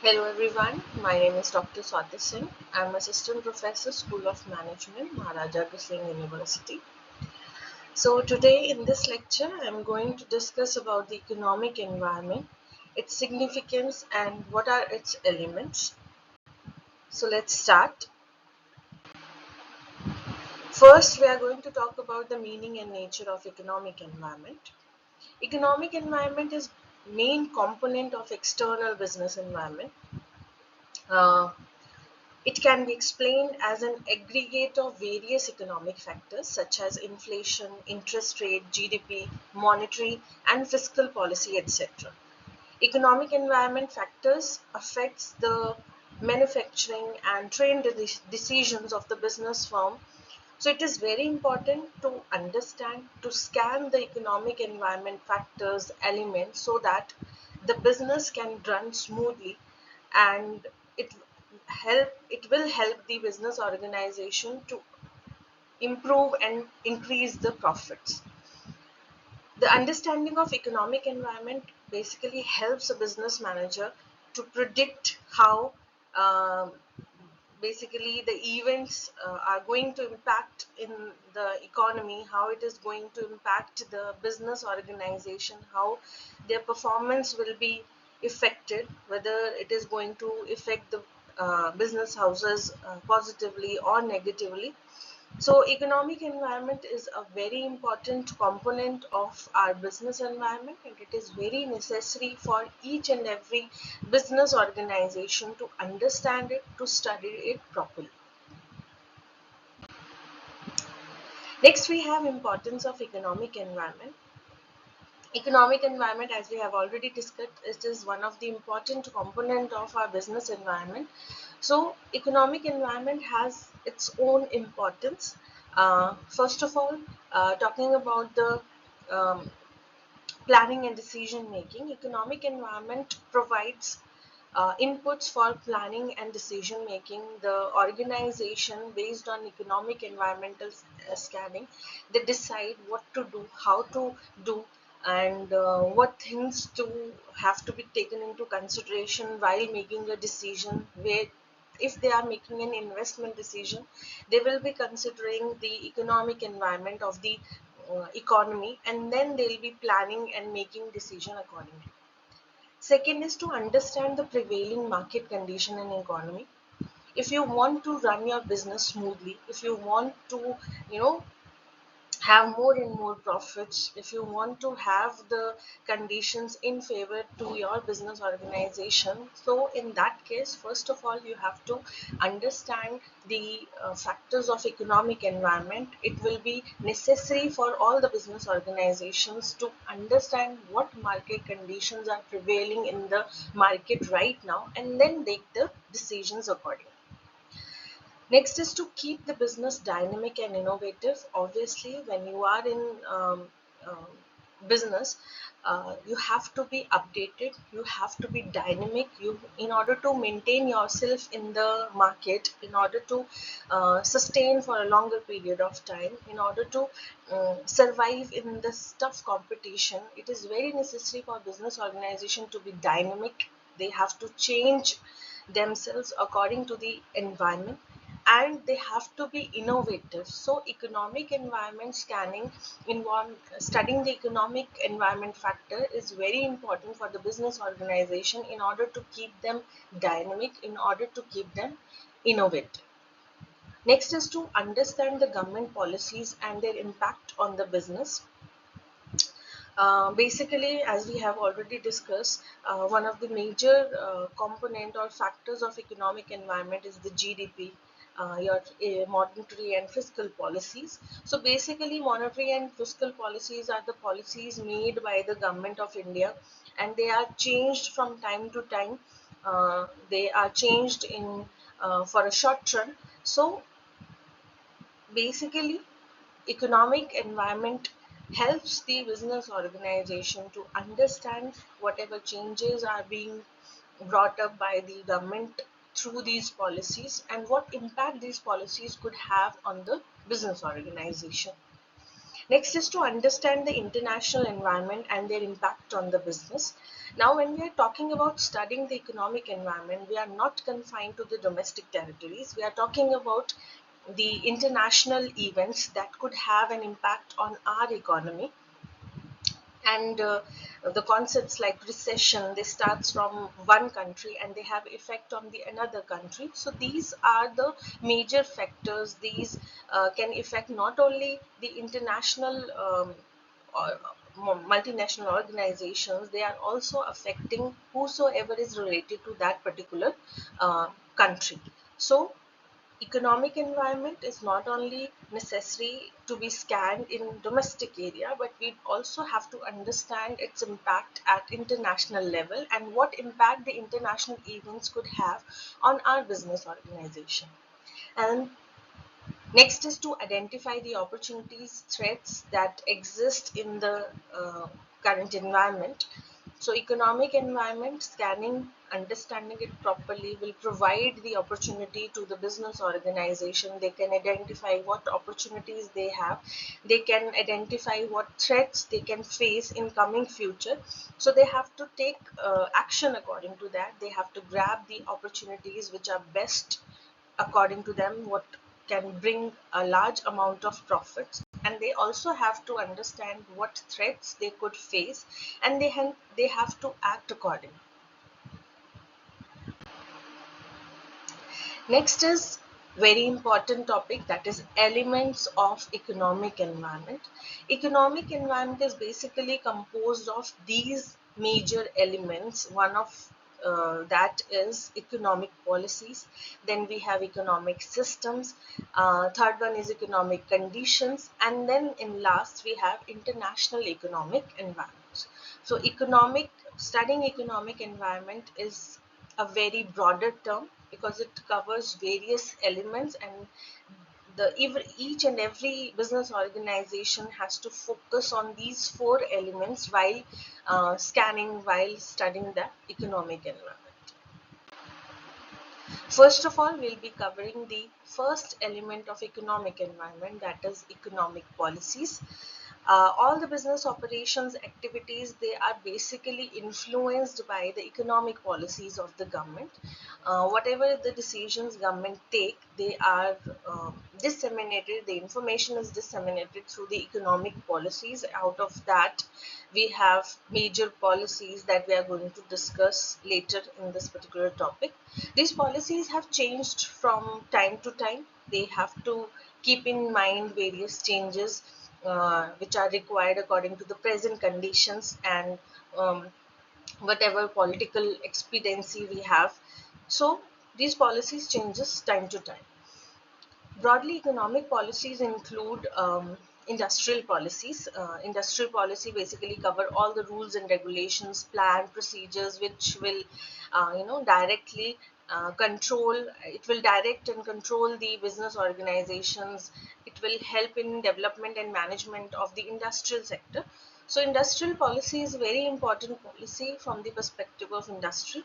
Hello everyone, my name is Dr. Swati Singh. I am Assistant Professor, School of Management, Maharaja Singh University. So today in this lecture, I am going to discuss about the economic environment, its significance and what are its elements. So let's start. First, we are going to talk about the meaning and nature of economic environment. Economic environment is main component of external business environment. Uh, It can be explained as an aggregate of various economic factors such as inflation, interest rate, GDP, monetary and fiscal policy, etc. Economic environment factors affects the manufacturing and trade decisions of the business firm. So it is very important to understand, to scan the economic environment factors, elements so that the business can run smoothly and it it will help the business organization to improve and increase the profits. The understanding of economic environment basically helps a business manager to predict how uh, basically the events are going to impact in the economy, how it is going to impact the business organization, how their performance will be affected, whether it is going to affect the business houses positively or negatively. So economic environment is a very important component of our business environment, and it is very necessary for each and every business organization to understand it, to study it properly. Next, we have importance of economic environment. Economic environment, as we have already discussed, it is one of the important component of our business environment. So economic environment has its own importance. First of all, talking about the um, planning and decision making, economic environment provides inputs for planning and decision making. The organization, based on economic environmental scanning, they decide what to do, how to do, and what things to have to be taken into consideration while making a decision. Where if they are making an investment decision, they will be considering the economic environment of the economy, and then they'll be planning and making decision accordingly. Second is to understand the prevailing market condition and economy. If you want to run your business smoothly, if you want to, you know, have more and more profits, if you want to have the conditions in favor to your business organization, so in that case, first of all, you have to understand the factors of economic environment. It will be necessary for all the business organizations to understand what market conditions are prevailing in the market right now and then take the decisions accordingly. Next is to keep the business dynamic and innovative. Obviously, when you are in um, business, you have to be updated. You have to be dynamic. You, in order to maintain yourself in the market, in order to sustain for a longer period of time, in order to survive in this tough competition, it is very necessary for business organization to be dynamic. They have to change themselves according to the environment, and they have to be innovative. So economic environment scanning, involve studying the economic environment factor, is very important for the business organization in order to keep them dynamic, in order to keep them innovative. Next is to understand the government policies and their impact on the business. Basically, as we have already discussed, one of the major component or factors of economic environment is the GDP, your monetary and fiscal policies. So basically, monetary and fiscal policies are the policies made by the government of India, and they are changed from time to time. They are changed in for a short run. So basically, economic environment helps the business organization to understand whatever changes are being brought up by the government through these policies and what impact these policies could have on the business organization. Next is to understand the international environment and their impact on the business. Now, when we are talking about studying the economic environment, we are not confined to the domestic territories. We are talking about the international events that could have an impact on our economy. And the concepts like recession, they starts from one country and they have effect on the another country. So these are the major factors. These can affect not only the international or multinational organizations, they are also affecting whosoever is related to that particular country. So economic environment is not only necessary to be scanned in domestic area, but we also have to understand its impact at international level and what impact the international events could have on our business organization. And next is to identify the opportunities, threats that exist in the current environment. So economic environment scanning, understanding it properly will provide the opportunity to the business organization. They can identify what opportunities they have. They can identify what threats they can face in coming future. So they have to take action according to that. They have to grab the opportunities which are best according to them, what can bring a large amount of profits, and they also have to understand what threats they could face, and they have to act accordingly. Next is very important topic, that is elements of economic environment. Economic environment is basically composed of these major elements. One of that is economic policies. Then we have economic systems. Third one is economic conditions, and then in last we have international economic environments. So studying economic environment is a very broader term because it covers various elements, and each and every business organization has to focus on these four elements while while studying the economic environment. First of all, we'll be covering the first element of economic environment, that is economic policies. All the business operations activities, they are basically influenced by the economic policies of the government. Whatever the decisions government take, they are disseminated, the information is disseminated through the economic policies. Out of that, we have major policies that we are going to discuss later in this particular topic. These policies have changed from time to time. They have to keep in mind various changes which are required according to the present conditions and whatever political expediency we have. So these policies changes time to time. Broadly, economic policies include industrial policies. Industrial policy basically cover all the rules and regulations, plan, procedures, which will, directly control. It will direct and control the business organizations. It will help in development and management of the industrial sector. So, industrial policy is a very important policy from the perspective of industry.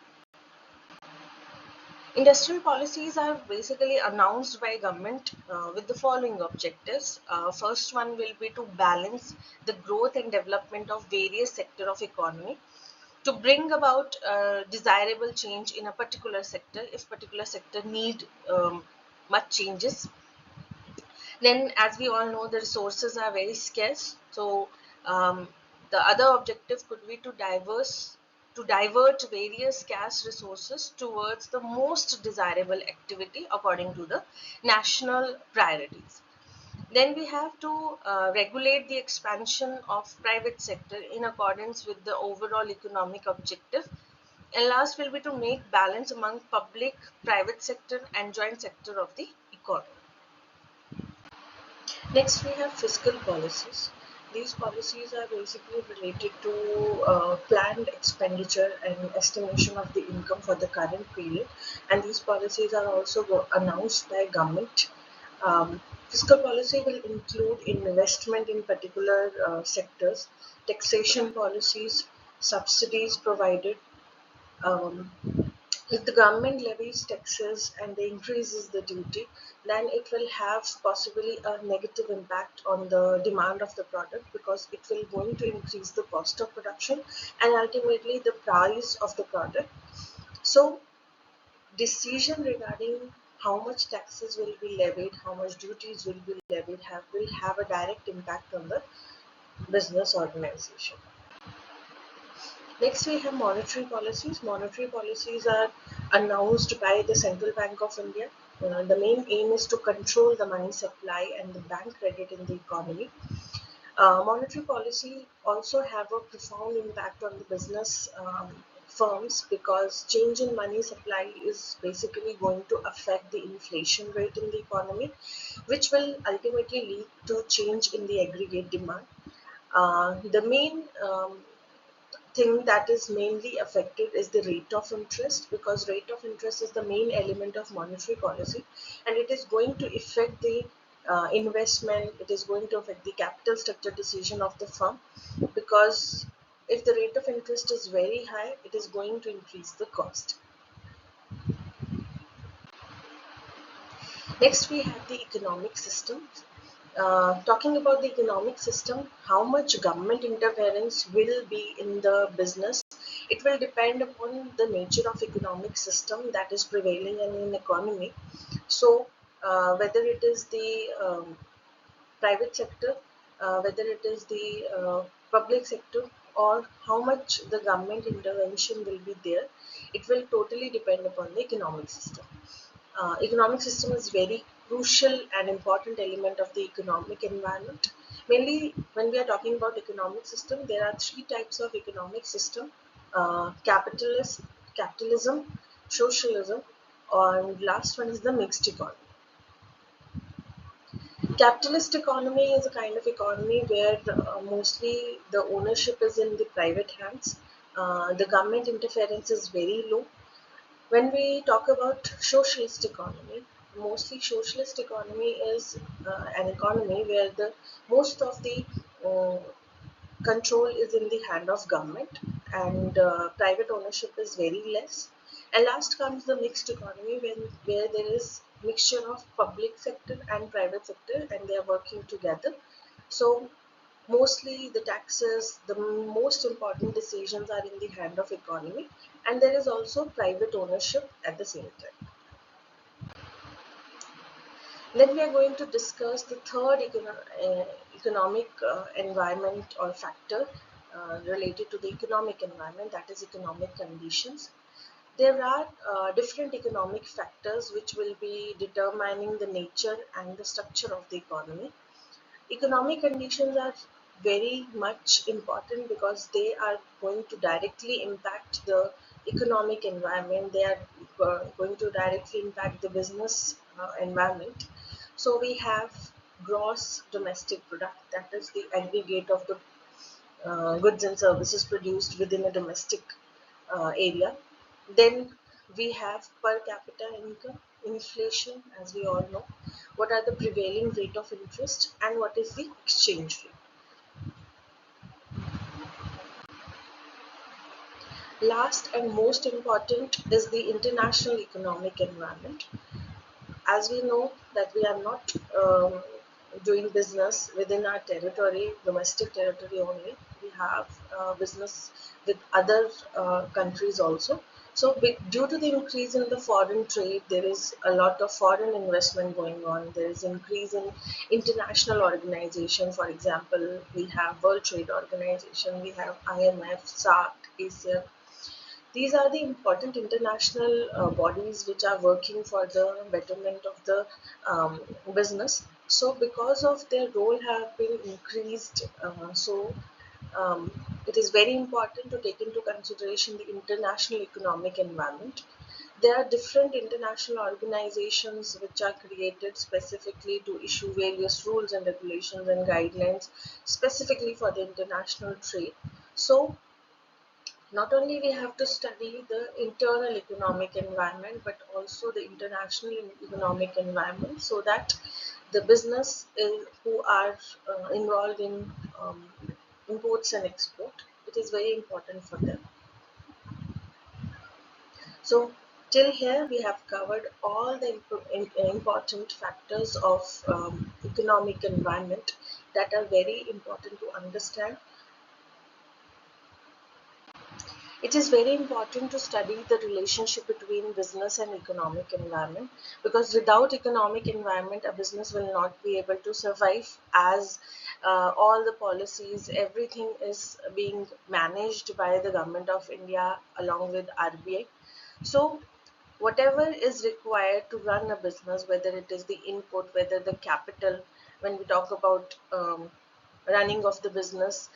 Industrial policies are basically announced by government with the following objectives. First one will be to balance the growth and development of various sector of economy, to bring about desirable change in a particular sector if particular sector need much changes. Then, as we all know, the resources are very scarce. So, the other objective could be to divert various scarce resources towards the most desirable activity according to the national priorities. Then we have to regulate the expansion of private sector in accordance with the overall economic objective. And last will be to make balance among public, private sector and joint sector of the economy. Next, we have fiscal policies. These policies are basically related to planned expenditure and estimation of the income for the current period. And these policies are also announced by government. Fiscal policy will include investment in particular sectors, taxation policies, subsidies provided, um, If the government levies taxes and they increases the duty, then it will have possibly a negative impact on the demand of the product, because it will going to increase the cost of production and ultimately the price of the product. So decision regarding how much taxes will be levied, how much duties will be levied, will have a direct impact on the business organization. Next, we have monetary policies. Monetary policies are announced by the Central Bank of India. The main aim is to control the money supply and the bank credit in the economy. Monetary policy also have a profound impact on the business firms, because change in money supply is basically going to affect the inflation rate in the economy, which will ultimately lead to change in the aggregate demand. The main thing that is mainly affected is the rate of interest, because rate of interest is the main element of monetary policy, and it is going to affect the investment, it is going to affect the capital structure decision of the firm, because if the rate of interest is very high, it is going to increase the cost. Next, we have the economic system. Talking about the economic system, how much government interference will be in the business, it will depend upon the nature of economic system that is prevailing in an economy. So, whether it is the private sector, whether it is the public sector, or how much the government intervention will be there, it will totally depend upon the economic system. Economic system is very crucial and important element of the economic environment. Mainly, when we are talking about economic system, there are three types of economic system: capitalism, socialism, and last one is the mixed economy. Capitalist economy is a kind of economy where mostly the ownership is in the private hands. The government interference is very low. When we talk about socialist economy, mostly socialist economy is an economy where the most of the uh, control is in the hand of government, and private ownership is very less. And last comes the mixed economy, where there is mixture of public sector and private sector, and they are working together. So mostly the taxes, the most important decisions are in the hand of economy, and there is also private ownership at the same time. Then we are going to discuss the third economic environment or factor related to the economic environment, that is economic conditions. There are different economic factors which will be determining the nature and the structure of the economy. Economic conditions are very much important because they are going to directly impact the economic environment. They are going to directly impact the business environment. So we have gross domestic product, that is the aggregate of the goods and services produced within a domestic area. Then we have per capita income, inflation, as we all know, what are the prevailing rate of interest, and what is the exchange rate. Last and most important is the international economic environment. As we know that we are not doing business within our territory, domestic territory only. We have business with other countries also. So due to the increase in the foreign trade, there is a lot of foreign investment going on. There is increase in international organization. For example, we have World Trade Organization, we have IMF, SARC, ASEAN. These are the important international bodies which are working for the betterment of the business. So, because of their role have been increased, it is very important to take into consideration the international economic environment. There are different international organizations which are created specifically to issue various rules and regulations and guidelines specifically for the international trade. So, not only we have to study the internal economic environment, but also the international economic environment, so that the business who are involved in imports and export, it is very important for them. So Till here, we have covered all the important factors of economic environment that are very important to understand. It is very important to study the relationship between business and economic environment, because without economic environment, a business will not be able to survive, as all the policies, everything is being managed by the government of India along with RBI. So whatever is required to run a business, whether it is the input, whether the capital, when we talk about running of the business,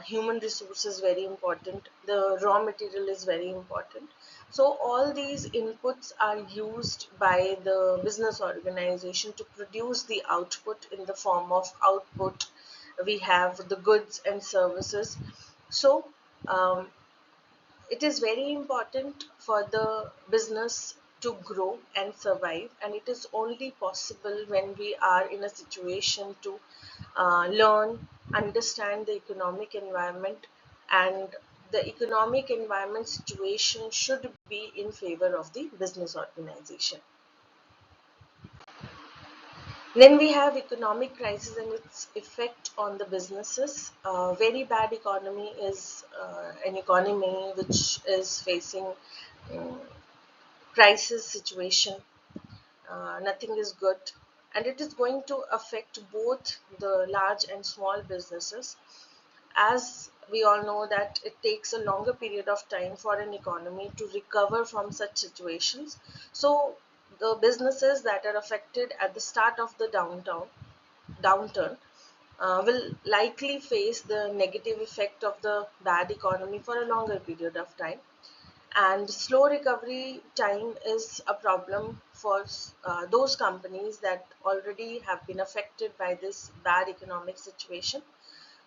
human resource is very important, the raw material is very important. So all these inputs are used by the business organization to produce the output. In the form of output, we have the goods and services. So um, it is very important for the business to grow and survive, and it is only possible when we are in a situation to learn, understand the economic environment, and the economic environment situation should be in favor of the business organization. Then we have economic crisis and its effect on the businesses. Very bad economy is an economy which is facing um, crisis situation. Nothing is good, and it is going to affect both the large and small businesses. As we all know that it takes a longer period of time for an economy to recover from such situations. So the businesses that are affected at the start of the downturn will likely face the negative effect of the bad economy for a longer period of time, and slow recovery time is a problem for those companies that already have been affected by this bad economic situation.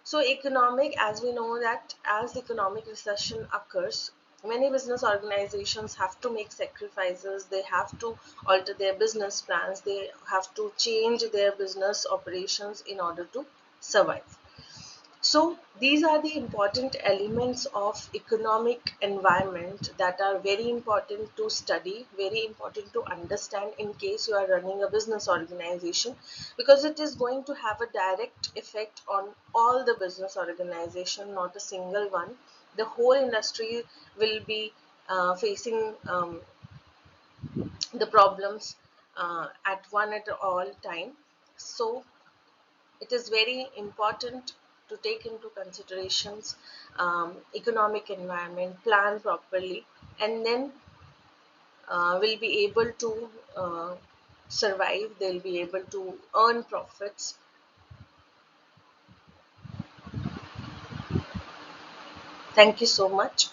So economic, as we know that as economic recession occurs, many business organizations have to make sacrifices, they have to alter their business plans, they have to change their business operations in order to survive. So these are the important elements of economic environment that are very important to study, very important to understand in case you are running a business organization, because it is going to have a direct effect on all the business organization, not a single one. The whole industry will be facing the problems at one at all time. So it is very important to take into considerations economic environment, plan properly, and then will be able to survive, they'll be able to earn profits. Thank you so much.